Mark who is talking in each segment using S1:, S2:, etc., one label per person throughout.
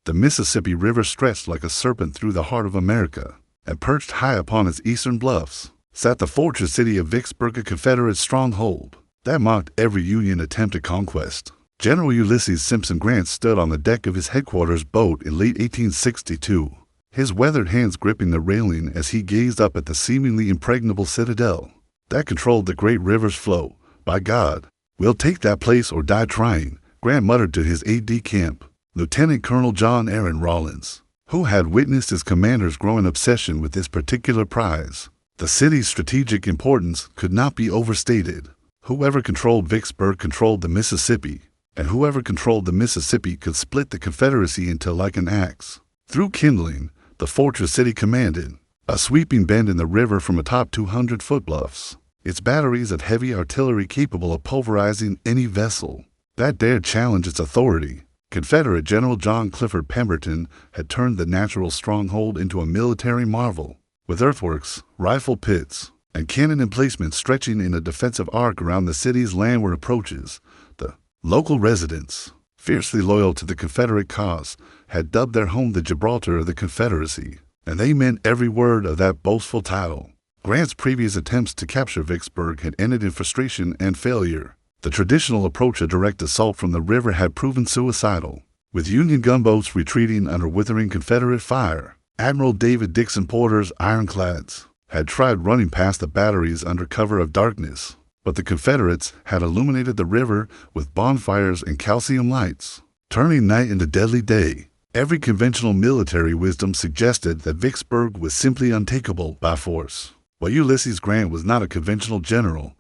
S1: The Mississippi River stretched like a serpent through the heart of America, and perched high upon its eastern bluffs sat the fortress city of Vicksburg, a Confederate stronghold that mocked every Union attempt at conquest. General Ulysses Simpson Grant stood on the deck of his headquarters boat in late 1862, his weathered hands gripping the railing as he gazed up at the seemingly impregnable citadel that controlled the great river's flow. "By God, we'll take that place or die trying," Grant muttered to his aide-de-camp, Lieutenant Colonel John Aaron Rawlins, who had witnessed his commander's growing obsession with this particular prize. The city's strategic importance could not be overstated. Whoever controlled Vicksburg controlled the Mississippi, and whoever controlled the Mississippi could split the Confederacy into like an axe. Through kindling, the fortress city commanded a sweeping bend in the river from atop 200-foot bluffs, its batteries of heavy artillery capable of pulverizing any vessel that dared challenge its authority. Confederate General John Clifford Pemberton had turned the natural stronghold into a military marvel, with earthworks, rifle pits, and cannon emplacements stretching in a defensive arc around the city's landward approaches. The local residents, fiercely loyal to the Confederate cause, had dubbed their home the Gibraltar of the Confederacy, and they meant every word of that boastful title. Grant's previous attempts to capture Vicksburg had ended in frustration and failure. The traditional approach of direct assault from the river had proven suicidal, with Union gunboats retreating under withering Confederate fire. Admiral David Dixon Porter's ironclads had tried running past the batteries under cover of darkness, but the Confederates had illuminated the river with bonfires and calcium lights, turning night into deadly day. Every conventional military wisdom suggested that Vicksburg was simply untakeable by force. But Ulysses Grant was not a conventional general.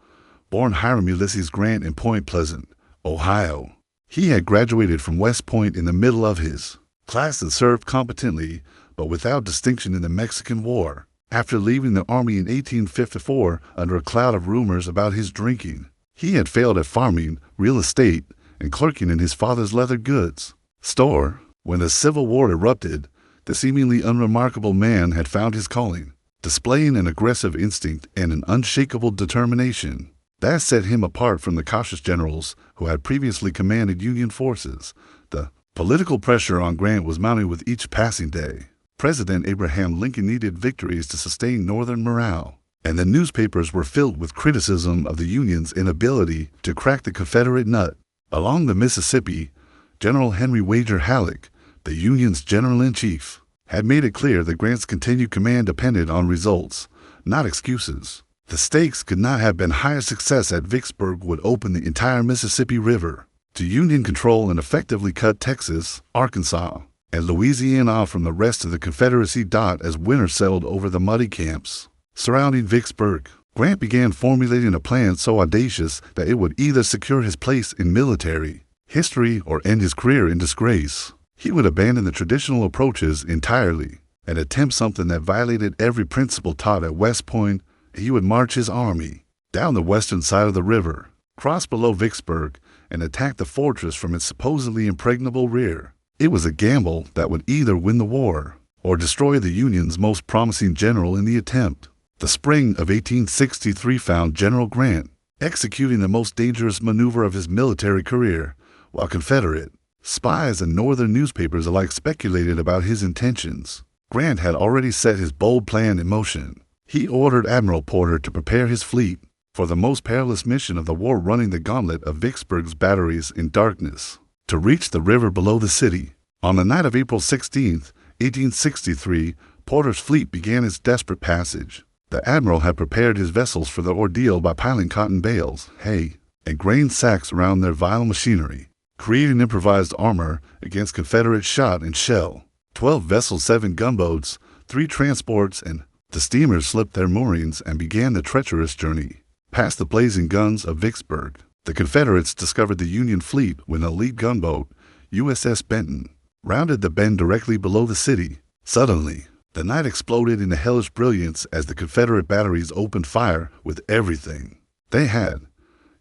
S1: Born Hiram Ulysses Grant in Point Pleasant, Ohio, he had graduated from West Point in the middle of his class and served competently, but without distinction in the Mexican War. After leaving the Army in 1854 under a cloud of rumors about his drinking, he had failed at farming, real estate, and clerking in his father's leather goods store. When the Civil War erupted, the seemingly unremarkable man had found his calling, displaying an aggressive instinct and an unshakable determination that set him apart from the cautious generals who had previously commanded Union forces. The political pressure on Grant was mounting with each passing day. President Abraham Lincoln needed victories to sustain Northern morale, and the newspapers were filled with criticism of the Union's inability to crack the Confederate nut. Along the Mississippi, General Henry Wager Halleck, the Union's general-in-chief, had made it clear that Grant's continued command depended on results, not excuses. The stakes could not have been higher. Success at Vicksburg would open the entire Mississippi River to Union control and effectively cut Texas, Arkansas, and Louisiana from the rest of the Confederacy. As winter settled over the muddy camps surrounding Vicksburg, Grant began formulating a plan so audacious that it would either secure his place in military history or end his career in disgrace. He would abandon the traditional approaches entirely and attempt something that violated every principle taught at West Point. He would march his army down the western side of the river, cross below Vicksburg, and attack the fortress from its supposedly impregnable rear. It was a gamble that would either win the war or destroy the Union's most promising general in the attempt. The spring of 1863 found General Grant executing the most dangerous maneuver of his military career, while Confederate spies and Northern newspapers alike speculated about his intentions. Grant had already set his bold plan in motion. He ordered Admiral Porter to prepare his fleet for the most perilous mission of the war, running the gauntlet of Vicksburg's batteries in darkness to reach the river below the city. On the night of April 16, 1863, Porter's fleet began its desperate passage. The admiral had prepared his vessels for the ordeal by piling cotton bales, hay, and grain sacks around their vile machinery, creating improvised armor against Confederate shot and shell. 12 vessels, 7 gunboats, 3 transports, and the steamers slipped their moorings and began the treacherous journey past the blazing guns of Vicksburg. The Confederates discovered the Union fleet when a lead gunboat, USS Benton, rounded the bend directly below the city. Suddenly, the night exploded into hellish brilliance as the Confederate batteries opened fire with everything they had.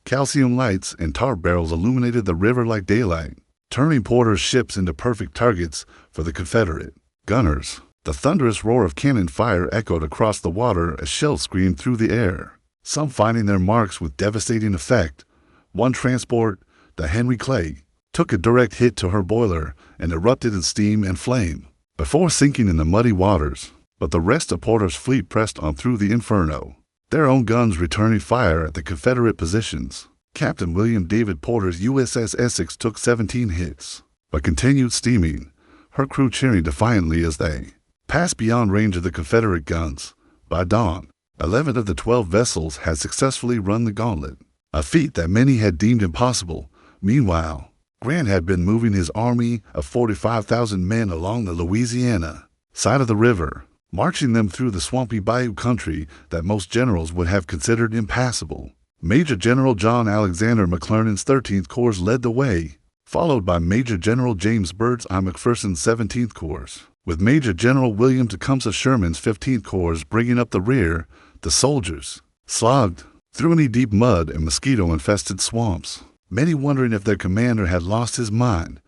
S1: Calcium lights and tar barrels illuminated the river like daylight, turning Porter's ships into perfect targets for the Confederate gunners. The thunderous roar of cannon fire echoed across the water as shells screamed through the air, some finding their marks with devastating effect. One transport, the Henry Clay, took a direct hit to her boiler and erupted in steam and flame, before sinking in the muddy waters. But the rest of Porter's fleet pressed on through the inferno, their own guns returning fire at the Confederate positions. Captain William David Porter's USS Essex took 17 hits, but continued steaming, her crew cheering defiantly as they passed beyond range of the Confederate guns. By dawn, 11 of the 12 vessels had successfully run the gauntlet, a feat that many had deemed impossible. Meanwhile, Grant had been moving his army of 45,000 men along the Louisiana side of the river, marching them through the swampy bayou country that most generals would have considered impassable. Major General John Alexander McClernand's 13th Corps led the way, followed by Major General James Birds I. McPherson's 17th Corps, with Major General William Tecumseh Sherman's 15th Corps bringing up the rear. The soldiers slogged through knee-deep mud and mosquito-infested swamps, many wondering if their commander had lost his mind.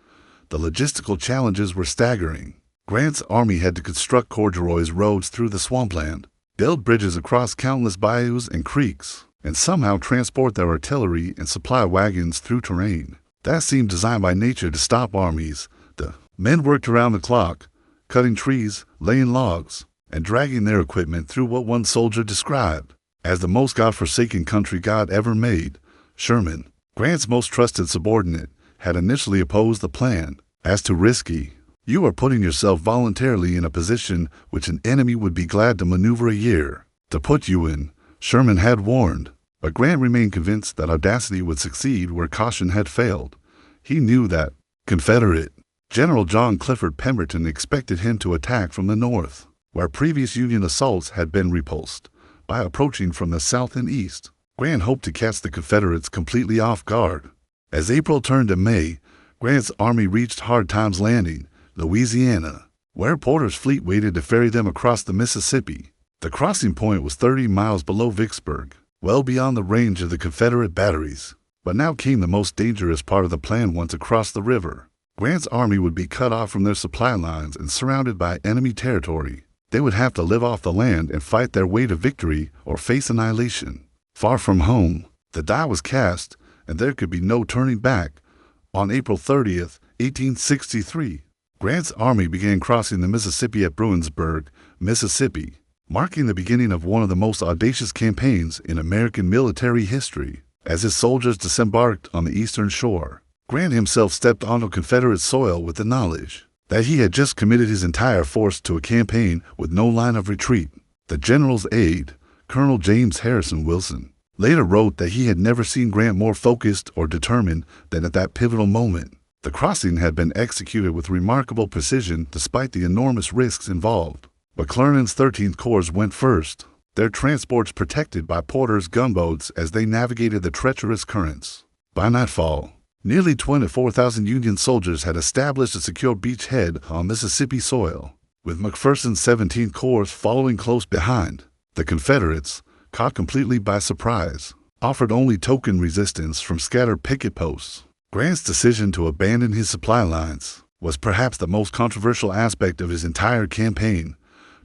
S1: The logistical challenges were staggering. Grant's army had to construct corduroys roads through the swampland, build bridges across countless bayous and creeks, and somehow transport their artillery and supply wagons through terrain that seemed designed by nature to stop armies. The men worked around the clock, cutting trees, laying logs, and dragging their equipment through what one soldier described as the most godforsaken country God ever made. Sherman, Grant's most trusted subordinate, had initially opposed the plan as too risky. "You are putting yourself voluntarily in a position which an enemy would be glad to maneuver a year to put you in," Sherman had warned. But Grant remained convinced that audacity would succeed where caution had failed. He knew that Confederate General John Clifford Pemberton expected him to attack from the north, where previous Union assaults had been repulsed. By approaching from the south and east, Grant hoped to catch the Confederates completely off guard. As April turned to May, Grant's army reached Hard Times Landing, Louisiana, where Porter's fleet waited to ferry them across the Mississippi. The crossing point was 30 miles below Vicksburg, well beyond the range of the Confederate batteries. But now came the most dangerous part of the plan. Once across the river, Grant's army would be cut off from their supply lines and surrounded by enemy territory. They would have to live off the land and fight their way to victory or face annihilation. Far from home, the die was cast, and there could be no turning back. On April 30th, 1863, Grant's army began crossing the Mississippi at Bruinsburg, Mississippi, marking the beginning of one of the most audacious campaigns in American military history. As his soldiers disembarked on the eastern shore, Grant himself stepped onto Confederate soil with the knowledge that he had just committed his entire force to a campaign with no line of retreat. The general's aide, Colonel James Harrison Wilson, later wrote that he had never seen Grant more focused or determined than at that pivotal moment. The crossing had been executed with remarkable precision despite the enormous risks involved. McClernand's 13th Corps went first, their transports protected by Porter's gunboats as they navigated the treacherous currents. By nightfall, nearly 24,000 Union soldiers had established a secure beachhead on Mississippi soil, with McPherson's 17th Corps following close behind. The Confederates, caught completely by surprise, offered only token resistance from scattered picket posts. Grant's decision to abandon his supply lines was perhaps the most controversial aspect of his entire campaign.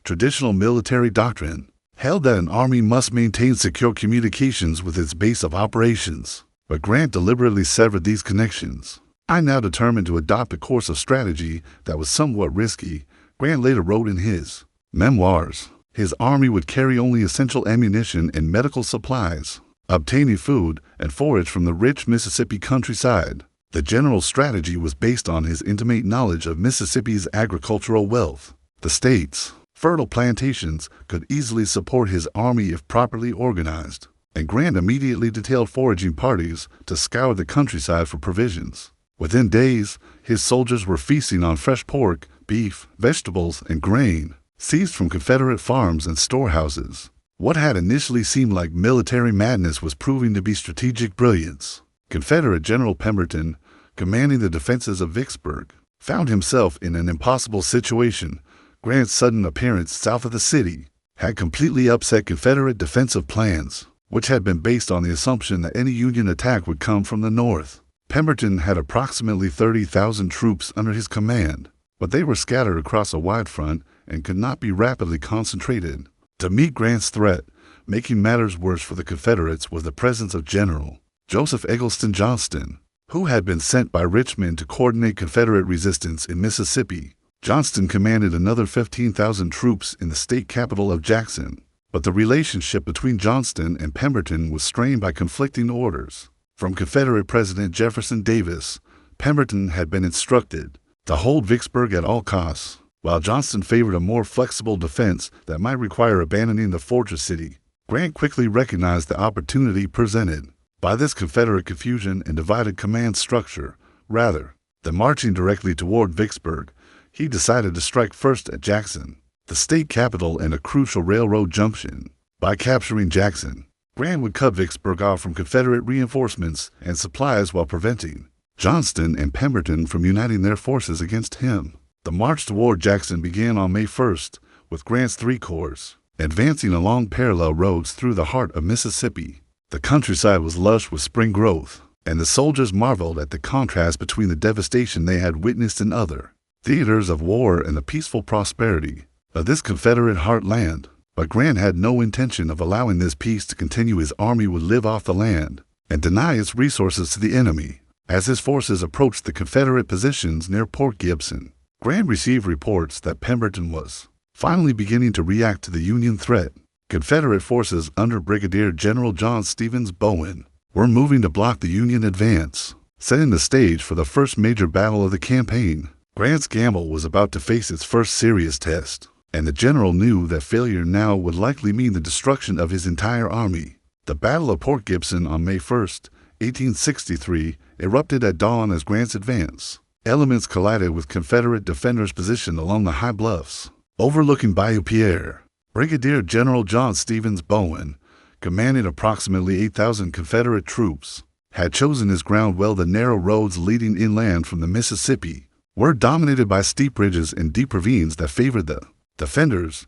S1: Traditional military doctrine held that an army must maintain secure communications with its base of operations, but Grant deliberately severed these connections. "I now determined to adopt a course of strategy that was somewhat risky," Grant later wrote in his memoirs. His army would carry only essential ammunition and medical supplies, obtaining food and forage from the rich Mississippi countryside. The general's strategy was based on his intimate knowledge of Mississippi's agricultural wealth. The state's fertile plantations could easily support his army if properly organized, and Grant immediately detailed foraging parties to scour the countryside for provisions. Within days, his soldiers were feasting on fresh pork, beef, vegetables, and grain, seized from Confederate farms and storehouses. What had initially seemed like military madness was proving to be strategic brilliance. Confederate General Pemberton, commanding the defenses of Vicksburg, found himself in an impossible situation. Grant's sudden appearance south of the city had completely upset Confederate defensive plans, which had been based on the assumption that any Union attack would come from the north. Pemberton had approximately 30,000 troops under his command, but they were scattered across a wide front and could not be rapidly concentrated. To meet Grant's threat, making matters worse for the Confederates was the presence of General Joseph Eggleston Johnston, who had been sent by Richmond to coordinate Confederate resistance in Mississippi. Johnston commanded another 15,000 troops in the state capital of Jackson, but the relationship between Johnston and Pemberton was strained by conflicting orders. From Confederate President Jefferson Davis, Pemberton had been instructed to hold Vicksburg at all costs, while Johnston favored a more flexible defense that might require abandoning the fortress city. Grant quickly recognized the opportunity presented by this Confederate confusion and divided command structure. Rather than marching directly toward Vicksburg, he decided to strike first at Jackson, the state capital and a crucial railroad junction. By capturing Jackson, Grant would cut Vicksburg off from Confederate reinforcements and supplies while preventing Johnston and Pemberton from uniting their forces against him. The march toward Jackson began on May 1st, with Grant's 3 corps advancing along parallel roads through the heart of Mississippi. The countryside was lush with spring growth, and the soldiers marveled at the contrast between the devastation they had witnessed in other theaters of war and the peaceful prosperity of this Confederate heartland. But Grant had no intention of allowing this peace to continue. His army would live off the land and deny its resources to the enemy. As his forces approached the Confederate positions near Port Gibson, Grant received reports that Pemberton was finally beginning to react to the Union threat. Confederate forces under Brigadier General John Stevens Bowen were moving to block the Union advance, setting the stage for the first major battle of the campaign. Grant's gamble was about to face its first serious test, and the general knew that failure now would likely mean the destruction of his entire army. The Battle of Port Gibson on May 1st, 1863, erupted at dawn as Grant's advance elements collided with Confederate defenders positioned along the high bluffs overlooking Bayou Pierre. Brigadier General John Stevens Bowen, commanding approximately 8,000 Confederate troops, had chosen his ground well. The narrow roads leading inland from the Mississippi were dominated by steep ridges and deep ravines that favored the defenders.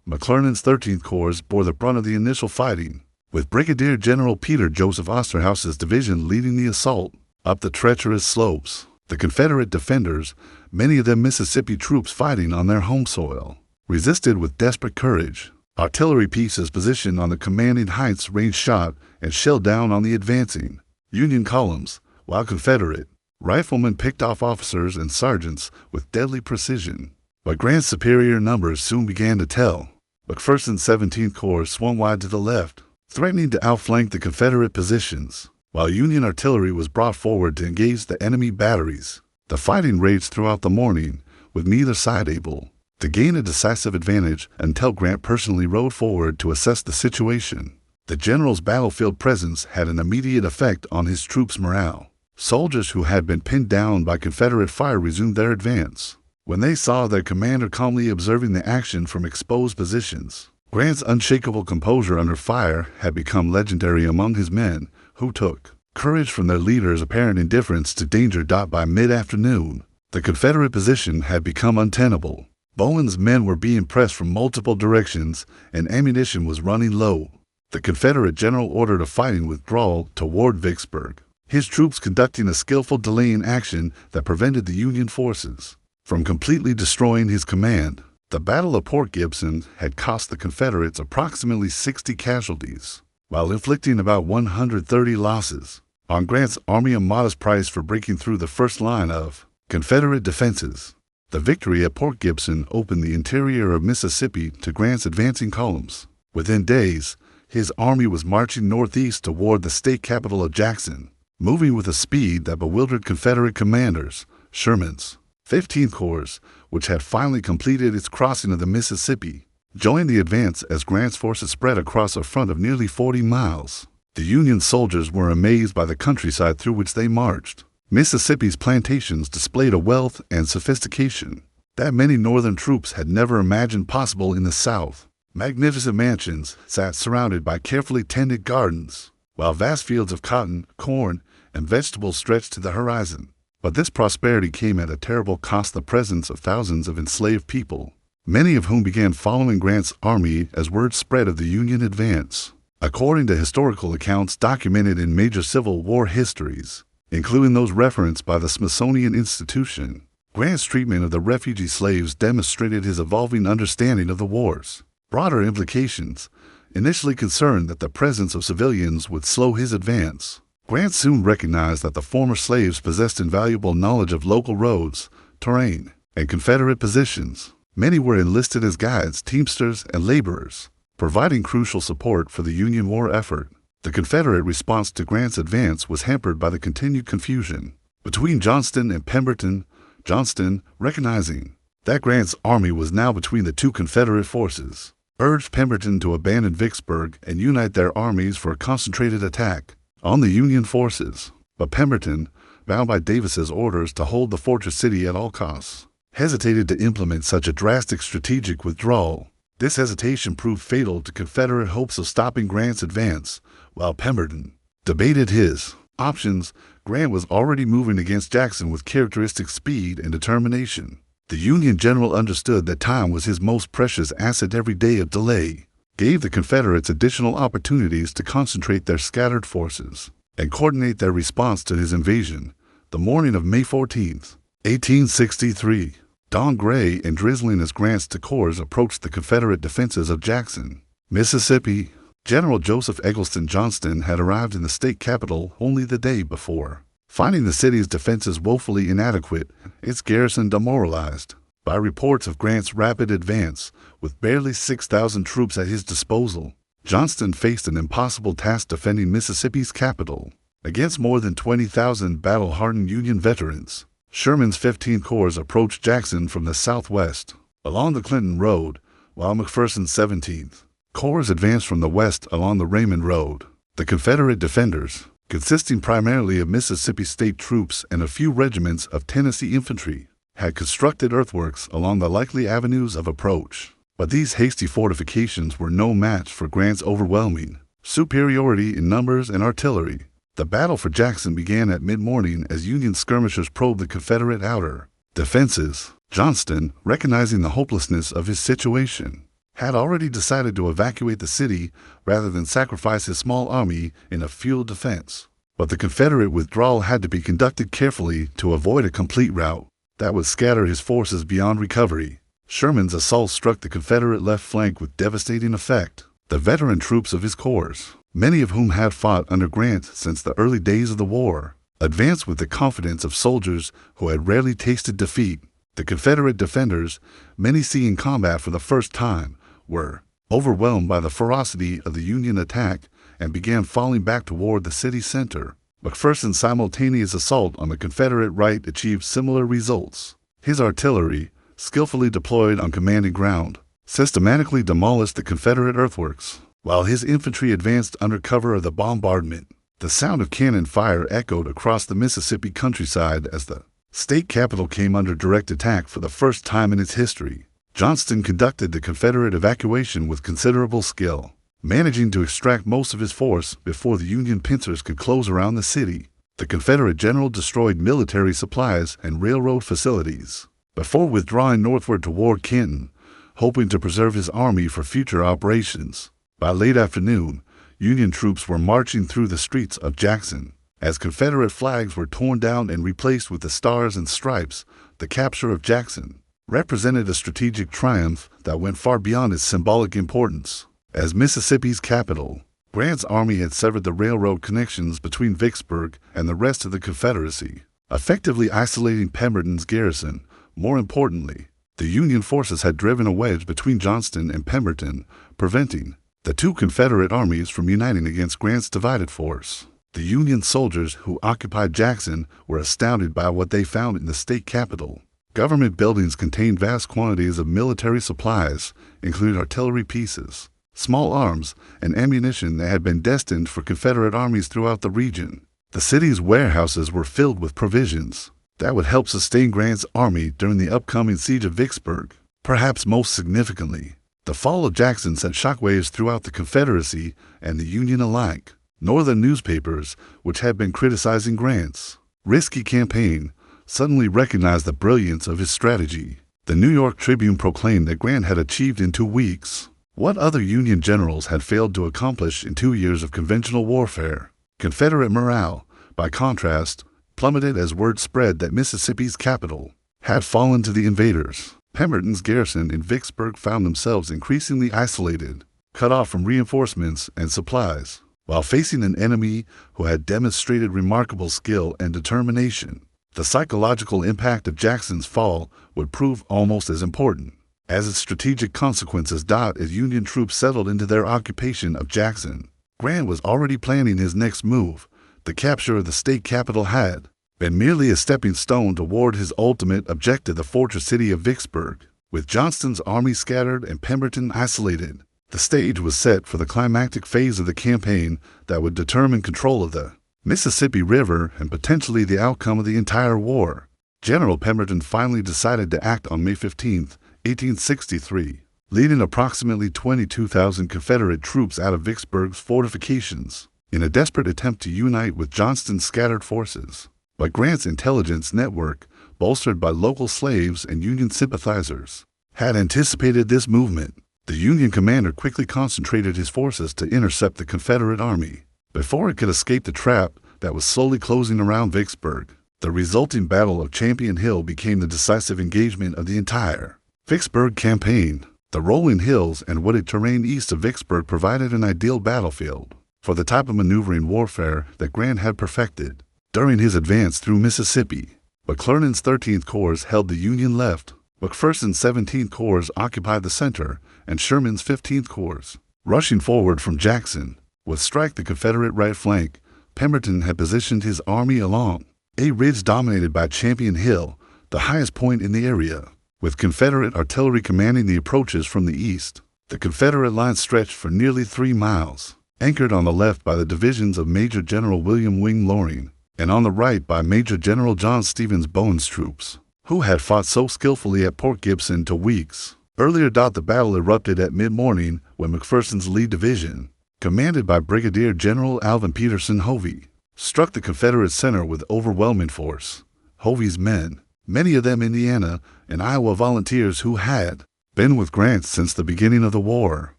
S1: McClernand's 13th Corps bore the brunt of the initial fighting, with Brigadier General Peter Joseph Osterhaus's division leading the assault up the treacherous slopes. The Confederate defenders, many of them Mississippi troops fighting on their home soil, resisted with desperate courage. Artillery pieces positioned on the commanding heights rained shot and shell down on the advancing Union columns, while Confederate riflemen picked off officers and sergeants with deadly precision. But Grant's superior numbers soon began to tell. McPherson's 17th Corps swung wide to the left, threatening to outflank the Confederate positions, while Union artillery was brought forward to engage the enemy batteries. The fighting raged throughout the morning, with neither side able to gain a decisive advantage until Grant personally rode forward to assess the situation. The general's battlefield presence had an immediate effect on his troops' morale. Soldiers who had been pinned down by Confederate fire resumed their advance when they saw their commander calmly observing the action from exposed positions. Grant's unshakable composure under fire had become legendary among his men, who took courage from their leader's apparent indifference to danger. By mid-afternoon, the Confederate position had become untenable. Bowen's men were being pressed from multiple directions, and ammunition was running low. The Confederate general ordered a fighting withdrawal toward Vicksburg, his troops conducting a skillful delaying action that prevented the Union forces from completely destroying his command. The Battle of Port Gibson had cost the Confederates approximately 60 casualties, while inflicting about 130 losses on Grant's army, a modest price for breaking through the first line of Confederate defenses. The victory at Port Gibson opened the interior of Mississippi to Grant's advancing columns. Within days, his army was marching northeast toward the state capital of Jackson, moving with a speed that bewildered Confederate commanders. Sherman's 15th Corps, which had finally completed its crossing of the Mississippi, joined the advance as Grant's forces spread across a front of nearly 40 miles. The Union soldiers were amazed by the countryside through which they marched. Mississippi's plantations displayed a wealth and sophistication that many Northern troops had never imagined possible in the South. Magnificent mansions sat surrounded by carefully tended gardens, while vast fields of cotton, corn, and vegetables stretched to the horizon. But this prosperity came at a terrible cost: the presence of thousands of enslaved people, many of whom began following Grant's army as word spread of the Union advance. According to historical accounts documented in major Civil War histories, including those referenced by the Smithsonian Institution, Grant's treatment of the refugee slaves demonstrated his evolving understanding of the war's broader implications. Initially concerned that the presence of civilians would slow his advance, Grant soon recognized that the former slaves possessed invaluable knowledge of local roads, terrain, and Confederate positions. Many were enlisted as guides, teamsters, and laborers, providing crucial support for the Union war effort. The Confederate response to Grant's advance was hampered by the continued confusion between Johnston and Pemberton. Johnston, recognizing that Grant's army was now between the two Confederate forces, urged Pemberton to abandon Vicksburg and unite their armies for a concentrated attack on the Union forces. But Pemberton, bound by Davis's orders to hold the fortress city at all costs, hesitated to implement such a drastic strategic withdrawal. This hesitation proved fatal to Confederate hopes of stopping Grant's advance. While Pemberton debated his options, Grant was already moving against Jackson with characteristic speed and determination. The Union general understood that time was his most precious asset. Every day of delay gave the Confederates additional opportunities to concentrate their scattered forces and coordinate their response to his invasion. The morning of May 14, 1863, dawn gray and drizzling as Grant's corps approached the Confederate defenses of Jackson, Mississippi. General Joseph Eggleston Johnston had arrived in the state capital only the day before. Finding the city's defenses woefully inadequate, its garrison demoralized by reports of Grant's rapid advance, with barely 6,000 troops at his disposal, Johnston faced an impossible task defending Mississippi's capital against more than 20,000 battle-hardened Union veterans. Sherman's 15th Corps approached Jackson from the southwest along the Clinton Road, while McPherson's 17th Corps advanced from the west along the Raymond Road. The Confederate defenders, consisting primarily of Mississippi State troops and a few regiments of Tennessee infantry, had constructed earthworks along the likely avenues of approach. But these hasty fortifications were no match for Grant's overwhelming superiority in numbers and artillery. The battle for Jackson began at mid-morning as Union skirmishers probed the Confederate outer defenses. Johnston, recognizing the hopelessness of his situation, had already decided to evacuate the city rather than sacrifice his small army in a field defense. But the Confederate withdrawal had to be conducted carefully to avoid a complete rout that would scatter his forces beyond recovery. Sherman's assault struck the Confederate left flank with devastating effect. The veteran troops of his corps, many of whom had fought under Grant since the early days of the war, advanced with the confidence of soldiers who had rarely tasted defeat. The Confederate defenders, many seeing combat for the first time, were overwhelmed by the ferocity of the Union attack and began falling back toward the city center. McPherson's simultaneous assault on the Confederate right achieved similar results. His artillery, skillfully deployed on commanding ground, systematically demolished the Confederate earthworks, while his infantry advanced under cover of the bombardment. The sound of cannon fire echoed across the Mississippi countryside as the state capital came under direct attack for the first time in its history. Johnston conducted the Confederate evacuation with considerable skill, managing to extract most of his force before the Union pincers could close around the city. The Confederate general destroyed military supplies and railroad facilities before withdrawing northward toward Canton, hoping to preserve his army for future operations. By late afternoon, Union troops were marching through the streets of Jackson. As Confederate flags were torn down and replaced with the stars and stripes, the capture of Jackson represented a strategic triumph that went far beyond its symbolic importance. As Mississippi's capital, Grant's army had severed the railroad connections between Vicksburg and the rest of the Confederacy, effectively isolating Pemberton's garrison. More importantly, the Union forces had driven a wedge between Johnston and Pemberton, preventing the two Confederate armies from uniting against Grant's divided force. The Union soldiers who occupied Jackson were astounded by what they found in the state capital. Government buildings contained vast quantities of military supplies, including artillery pieces, small arms, and ammunition that had been destined for Confederate armies throughout the region. The city's warehouses were filled with provisions that would help sustain Grant's army during the upcoming siege of Vicksburg. Perhaps most significantly, the fall of Jackson sent shockwaves throughout the Confederacy and the Union alike. Northern newspapers, which had been criticizing Grant's risky campaign, suddenly recognized the brilliance of his strategy. The New York Tribune proclaimed that Grant had achieved in 2 weeks what other Union generals had failed to accomplish in 2 years of conventional warfare. Confederate morale, by contrast, plummeted as word spread that Mississippi's capital had fallen to the invaders. Pemberton's garrison in Vicksburg found themselves increasingly isolated, cut off from reinforcements and supplies. while facing an enemy who had demonstrated remarkable skill and determination. The psychological impact of Jackson's fall would prove almost as important as its strategic consequences. As Union troops settled into their occupation of Jackson, Grant was already planning his next move. The capture of the state capital had been merely a stepping stone toward his ultimate objective, the fortress city of Vicksburg. With Johnston's army scattered and Pemberton isolated, the stage was set for the climactic phase of the campaign that would determine control of the Mississippi River and potentially the outcome of the entire war. General Pemberton finally decided to act on May 15, 1863, leading approximately 22,000 Confederate troops out of Vicksburg's fortifications in a desperate attempt to unite with Johnston's scattered forces. But Grant's intelligence network, bolstered by local slaves and Union sympathizers, had anticipated this movement. The Union commander quickly concentrated his forces to intercept the Confederate army before it could escape the trap that was slowly closing around Vicksburg. The resulting Battle of Champion Hill became the decisive engagement of the entire Vicksburg campaign. The rolling hills and wooded terrain east of Vicksburg provided an ideal battlefield for the type of maneuvering warfare that Grant had perfected during his advance through Mississippi. McClernand's 13th Corps held the Union left, McPherson's 17th Corps occupied the center, and Sherman's 15th Corps, rushing forward from Jackson, would strike the Confederate right flank. Pemberton had positioned his army along a ridge dominated by Champion Hill, the highest point in the area, with Confederate artillery commanding the approaches from the east. The Confederate line stretched for nearly 3 miles, anchored on the left by the divisions of Major General William Wing Loring, and on the right by Major General John Stevens Bowen's troops, who had fought so skillfully at Port Gibson to weeks earlier. The battle erupted at mid-morning when McPherson's Lee Division, commanded by Brigadier General Alvin Peterson Hovey, struck the Confederate center with overwhelming force. Hovey's men, many of them Indiana and Iowa volunteers who had been with Grant since the beginning of the war,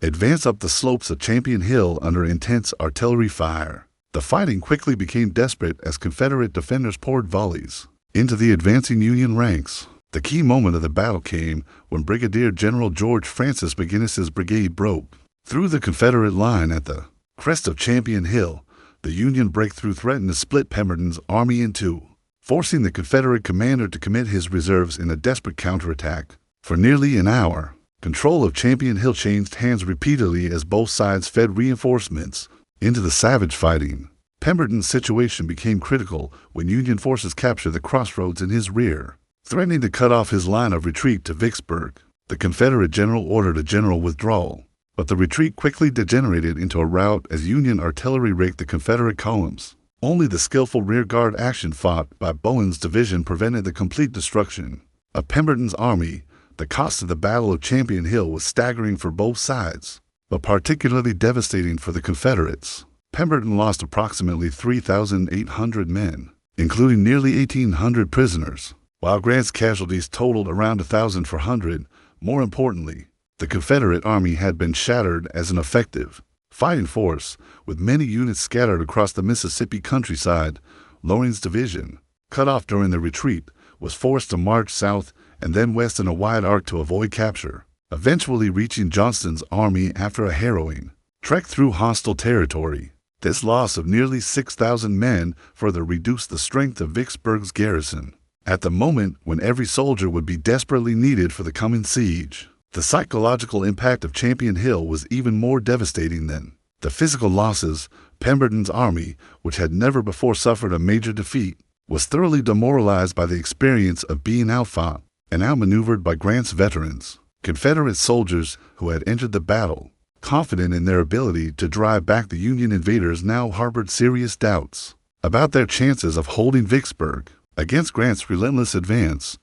S1: advanced up the slopes of Champion Hill under intense artillery fire. The fighting quickly became desperate as Confederate defenders poured volleys into the advancing Union ranks. The key moment of the battle came when Brigadier General George Francis McGinnis's brigade broke through the Confederate line at the crest of Champion Hill. The Union breakthrough threatened to split Pemberton's army in two, forcing the Confederate commander to commit his reserves in a desperate counterattack. For nearly an hour, control of Champion Hill changed hands repeatedly as both sides fed reinforcements into the savage fighting. Pemberton's situation became critical when Union forces captured the crossroads in his rear, threatening to cut off his line of retreat to Vicksburg. The Confederate general ordered a general withdrawal, but the retreat quickly degenerated into a rout as Union artillery raked the Confederate columns. Only the skillful rearguard action fought by Bowen's division prevented the complete destruction of Pemberton's army. The cost of the Battle of Champion Hill was staggering for both sides, but particularly devastating for the Confederates. Pemberton lost approximately 3,800 men, including nearly 1,800 prisoners, while Grant's casualties totaled around 1,400. More importantly, the Confederate army had been shattered as an effective fighting force, with many units scattered across the Mississippi countryside. Loring's division, cut off during the retreat, was forced to march south and then west in a wide arc to avoid capture, eventually reaching Johnston's army after a harrowing trek through hostile territory. This loss of nearly 6,000 men further reduced the strength of Vicksburg's garrison at the moment when every soldier would be desperately needed for the coming siege. The psychological impact of Champion Hill was even more devastating than the physical losses. Pemberton's army, which had never before suffered a major defeat, was thoroughly demoralized by the experience of being outfought and outmaneuvered by Grant's veterans. Confederate soldiers who had entered the battle confident in their ability to drive back the Union invaders now harbored serious doubts about their chances of holding Vicksburg. Against Grant's relentless advance,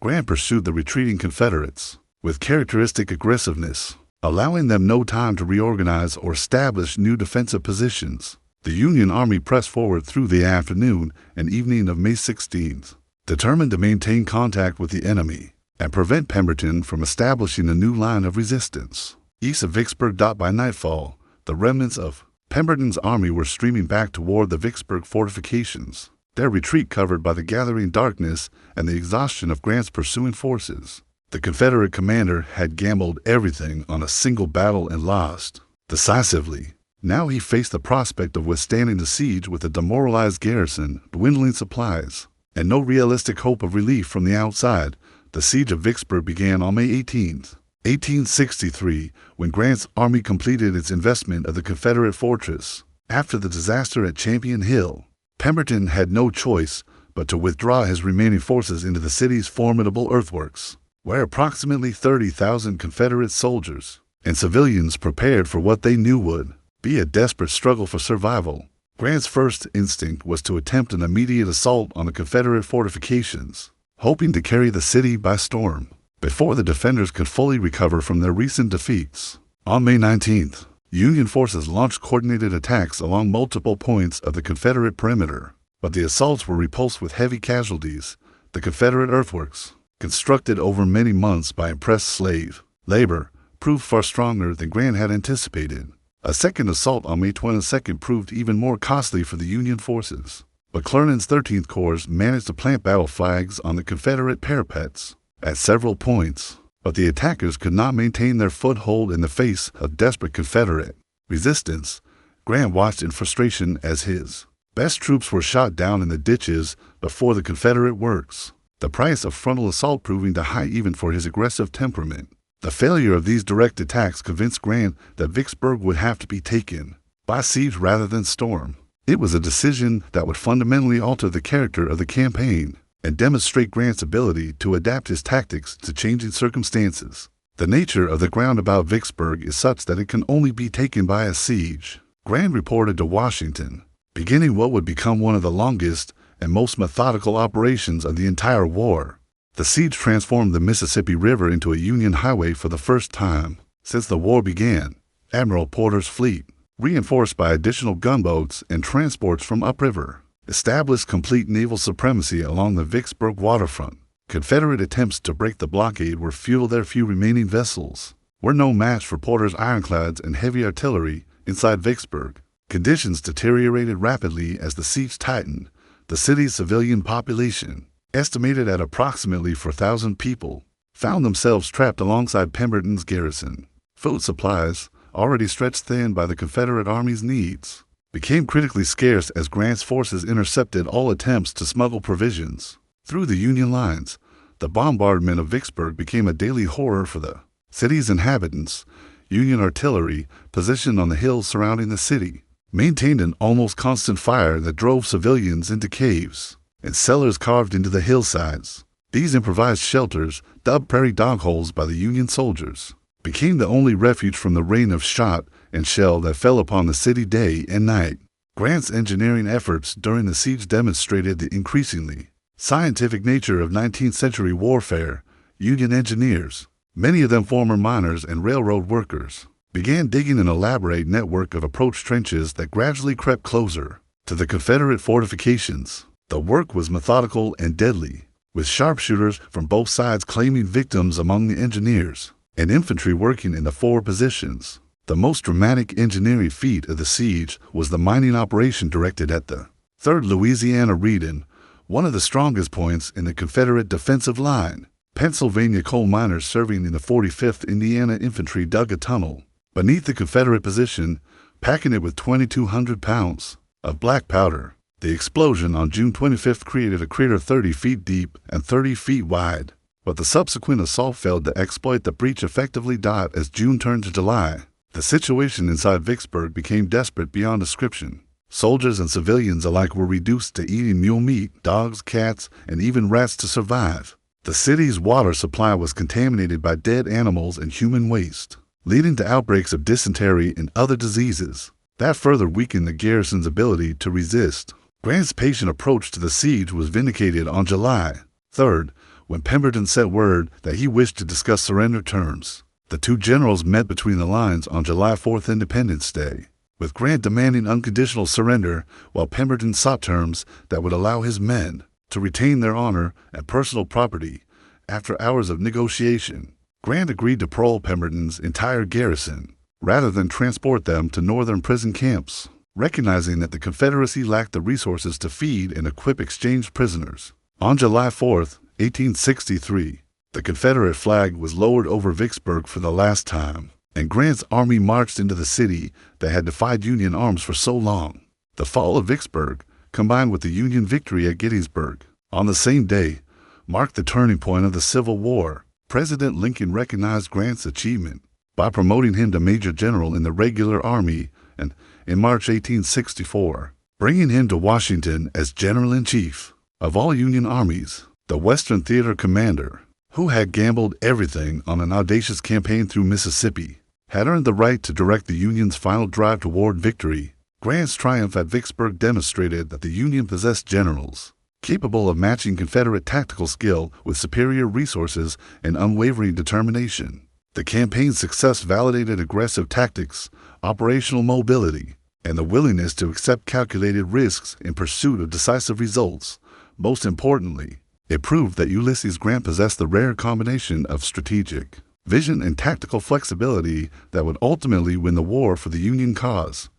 S1: Grant pursued the retreating Confederates with characteristic aggressiveness, allowing them no time to reorganize or establish new defensive positions. The Union Army pressed forward through the afternoon and evening of May 16th, determined to maintain contact with the enemy and prevent Pemberton from establishing a new line of resistance east of Vicksburg. By nightfall, the remnants of Pemberton's army were streaming back toward the Vicksburg fortifications, their retreat covered by the gathering darkness and the exhaustion of Grant's pursuing forces. The Confederate commander had gambled everything on a single battle and lost decisively. Now he faced the prospect of withstanding the siege with a demoralized garrison, dwindling supplies, and no realistic hope of relief from the outside. The siege of Vicksburg began on May 18, 1863, when Grant's army completed its investment of the Confederate fortress. After the disaster at Champion Hill, Pemberton had no choice but to withdraw his remaining forces into the city's formidable earthworks, where approximately 30,000 Confederate soldiers and civilians prepared for what they knew would be a desperate struggle for survival. Grant's first instinct was to attempt an immediate assault on the Confederate fortifications, hoping to carry the city by storm before the defenders could fully recover from their recent defeats. On May 19th, Union forces launched coordinated attacks along multiple points of the Confederate perimeter, but the assaults were repulsed with heavy casualties. The Confederate earthworks, constructed over many months by impressed slave labor, proved far stronger than Grant had anticipated. A second assault on May 22nd proved even more costly for the Union forces. McClernand's 13th Corps managed to plant battle flags on the Confederate parapets at several points, but the attackers could not maintain their foothold in the face of desperate Confederate resistance. Grant watched in frustration as his best troops were shot down in the ditches before the Confederate works, the price of frontal assault proving too high even for his aggressive temperament. The failure of these direct attacks convinced Grant that Vicksburg would have to be taken by siege rather than storm. It was a decision that would fundamentally alter the character of the campaign and demonstrate Grant's ability to adapt his tactics to changing circumstances. The nature of the ground about Vicksburg is such that it can only be taken by a siege. Grant reported to Washington, beginning what would become one of the longest and most methodical operations of the entire war. The siege transformed the Mississippi River into a Union highway for the first time since the war began. Admiral Porter's fleet, reinforced by additional gunboats and transports from upriver, established complete naval supremacy along the Vicksburg waterfront. Confederate attempts to break the blockade were futile. Their few remaining vessels were no match for Porter's ironclads and heavy artillery inside Vicksburg. Conditions deteriorated rapidly as the siege tightened. The city's civilian population, estimated at approximately 4,000 people, found themselves trapped alongside Pemberton's garrison. Food supplies, already stretched thin by the Confederate Army's needs, became critically scarce as Grant's forces intercepted all attempts to smuggle provisions through the Union lines. The bombardment of Vicksburg became a daily horror for the city's inhabitants. Union artillery, positioned on the hills surrounding the city, maintained an almost constant fire that drove civilians into caves and cellars carved into the hillsides. These improvised shelters, dubbed prairie dog holes by the Union soldiers, became the only refuge from the rain of shot and shell that fell upon the city day and night. Grant's engineering efforts during the siege demonstrated the increasingly scientific nature of 19th century warfare. Union engineers, many of them former miners and railroad workers, began digging an elaborate network of approach trenches that gradually crept closer to the Confederate fortifications. The work was methodical and deadly, with sharpshooters from both sides claiming victims among the engineers and infantry working in the forward positions. The most dramatic engineering feat of the siege was the mining operation directed at the 3rd Louisiana Redan, one of the strongest points in the Confederate defensive line. Pennsylvania coal miners serving in the 45th Indiana Infantry dug a tunnel beneath the Confederate position, packing it with 2,200 pounds of black powder. The explosion on June 25th created a crater 30 feet deep and 30 feet wide, but the subsequent assault failed to exploit the breach effectively. As June turned to July, the situation inside Vicksburg became desperate beyond description. Soldiers and civilians alike were reduced to eating mule meat, dogs, cats, and even rats to survive. The city's water supply was contaminated by dead animals and human waste, leading to outbreaks of dysentery and other diseases that further weakened the garrison's ability to resist. Grant's patient approach to the siege was vindicated on July 3rd, when Pemberton sent word that he wished to discuss surrender terms. The two generals met between the lines on July 4th, Independence Day, with Grant demanding unconditional surrender, while Pemberton sought terms that would allow his men to retain their honor and personal property. After hours of negotiation, Grant agreed to parole Pemberton's entire garrison, rather than transport them to northern prison camps, recognizing that the Confederacy lacked the resources to feed and equip exchanged prisoners. On July 4th, 1863, the Confederate flag was lowered over Vicksburg for the last time. and Grant's army marched into the city that had defied Union arms for so long. The fall of Vicksburg, combined with the Union victory at Gettysburg on the same day, marked the turning point of the Civil War. President Lincoln recognized Grant's achievement by promoting him to Major General in the regular army and, in March 1864, bringing him to Washington as General-in-Chief of all Union armies. The Western Theater commander, who had gambled everything on an audacious campaign through Mississippi, had earned the right to direct the Union's final drive toward victory. Grant's triumph at Vicksburg demonstrated that the Union possessed generals capable of matching Confederate tactical skill with superior resources and unwavering determination. The campaign's success validated aggressive tactics, operational mobility, and the willingness to accept calculated risks in pursuit of decisive results. Most importantly, it proved that Ulysses Grant possessed the rare combination of strategic vision and tactical flexibility that would ultimately win the war for the Union cause.